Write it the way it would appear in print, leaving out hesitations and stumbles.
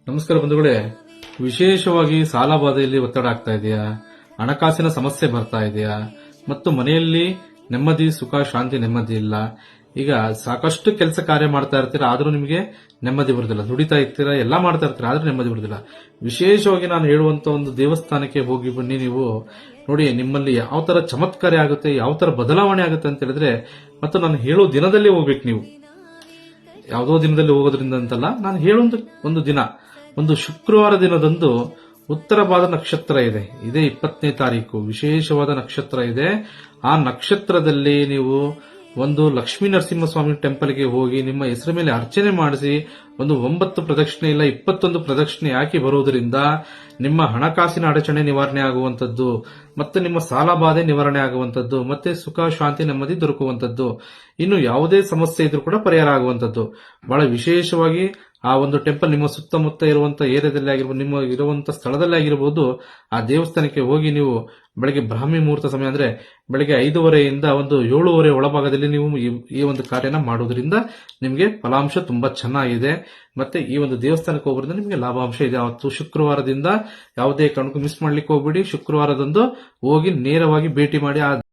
ನಮಸ್ಕಾರ ಬಂಧುಗಳೇ. ವಿಶೇಷವಾಗಿ ಸಾಲ ಬಾಧೆಯಲ್ಲಿ ಒತ್ತಡ ಆಗ್ತಾ ಇದೆಯಾ, ಹಣಕಾಸಿನ ಸಮಸ್ಯೆ ಬರ್ತಾ ಇದೆಯಾ, ಮತ್ತು ಮನೆಯಲ್ಲಿ ನೆಮ್ಮದಿ ಸುಖ ಶಾಂತಿ ನೆಮ್ಮದಿ ಇಲ್ಲ. ಈಗ ಸಾಕಷ್ಟು ಕೆಲಸ ಕಾರ್ಯ ಮಾಡ್ತಾ ಇರ್ತೀರಾ, ಆದ್ರೂ ನಿಮಗೆ ನೆಮ್ಮದಿ ಬರುದಿಲ್ಲ. ದುಡಿತಾ ಇರ್ತೀರಾ, ಎಲ್ಲಾ ಮಾಡ್ತಾ ಇರ್ತೀರಾ, ಆದ್ರೂ ನೆಮ್ಮದಿ ಬರುದಿಲ್ಲ. ವಿಶೇಷವಾಗಿ ನಾನು ಹೇಳುವಂತ ಒಂದು ದೇವಸ್ಥಾನಕ್ಕೆ ಹೋಗಿ ಬನ್ನಿ. ನೀವು ನೋಡಿ, ನಿಮ್ಮಲ್ಲಿ ಯಾವ ತರ ಚಮತ್ಕಾರ ಆಗುತ್ತೆ, ಯಾವ ತರ ಬದಲಾವಣೆ ಆಗುತ್ತೆ ಅಂತ ಹೇಳಿದ್ರೆ, ಮತ್ತು ನಾನು ಹೇಳೋ ದಿನದಲ್ಲಿ ಹೋಗ್ಬೇಕು. ನೀವು ಯಾವುದೋ ದಿನದಲ್ಲಿ ಹೋಗೋದ್ರಿಂದ ಅಂತಲ್ಲ, ನಾನು ಹೇಳೋ ಒಂದು ದಿನ, ಒಂದು ಶುಕ್ರವಾರ ದಿನದಂದು ಉತ್ತರಭಾದ ನಕ್ಷತ್ರ ಇದೆ. ಇದೇ 20ನೇ ತಾರೀಕು ವಿಶೇಷವಾದ ನಕ್ಷತ್ರ ಇದೆ. ಆ ನಕ್ಷತ್ರದಲ್ಲಿ ನೀವು ಒಂದು ಲಕ್ಷ್ಮೀ ನರಸಿಂಹಸ್ವಾಮಿ ಟೆಂಪಲ್ಗೆ ಹೋಗಿ ನಿಮ್ಮ ಹೆಸರ ಮೇಲೆ ಅರ್ಚನೆ ಮಾಡಿಸಿ ಒಂದು 9 ಪ್ರದಕ್ಷಿಣೆ ಇಲ್ಲ 21 ಪ್ರದಕ್ಷಿಣೆ ಹಾಕಿ ಬರುವುದರಿಂದ ನಿಮ್ಮ ಹಣಕಾಸಿನ ಅಡಚಣೆ ನಿವಾರಣೆ ಆಗುವಂತದ್ದು, ಮತ್ತೆ ನಿಮ್ಮ ಸಾಲ ಬಾಧೆ ನಿವಾರಣೆ ಆಗುವಂತದ್ದು, ಮತ್ತೆ ಸುಖ ಶಾಂತಿ ನೆಮ್ಮದಿ ದೊರಕುವಂತದ್ದು, ಇನ್ನು ಯಾವುದೇ ಸಮಸ್ಯೆ ಇದ್ರೂ ಕೂಡ ಪರಿಹಾರ ಆಗುವಂತದ್ದು. ಬಹಳ ವಿಶೇಷವಾಗಿ ಆ ಒಂದು ಟೆಂಪಲ್ ನಿಮ್ಮ ಸುತ್ತಮುತ್ತ ಇರುವಂತಹ ಏರಿಯಾದಲ್ಲಿ ಆಗಿರ್ಬೋದು, ನಿಮ್ಮ ಇರುವಂತಹ ಸ್ಥಳದಲ್ಲಿ ಆಗಿರಬಹುದು, ಆ ದೇವಸ್ಥಾನಕ್ಕೆ ಹೋಗಿ ನೀವು ಬೆಳಗ್ಗೆ ಬ್ರಾಹ್ಮಿ ಮುಹೂರ್ತ ಸಮಯ ಅಂದ್ರೆ ಬೆಳಗ್ಗೆ 5:30ಯಿಂದ ಒಂದು 7:30 ಒಳಭಾಗದಲ್ಲಿ ನೀವು ಈ ಒಂದು ಕಾರ್ಯನ ಮಾಡುವುದರಿಂದ ನಿಮಗೆ ಫಲಾಂಶ ತುಂಬಾ ಚೆನ್ನಾಗಿದೆ. ಮತ್ತೆ ಈ ಒಂದು ದೇವಸ್ಥಾನಕ್ಕೆ ಹೋಗೋದ್ರಿಂದ ನಿಮಗೆ ಲಾಭಾಂಶ ಇದೆ. ಅವತ್ತು ಶುಕ್ರವಾರದಿಂದ ಯಾವುದೇ ಕಾರಣಕ್ಕೂ ಮಿಸ್ ಮಾಡ್ಲಿಕ್ಕೆ ಹೋಗ್ಬಿಡಿ. ಶುಕ್ರವಾರದಂದು ಹೋಗಿ ನೇರವಾಗಿ ಭೇಟಿ ಮಾಡಿ ಆ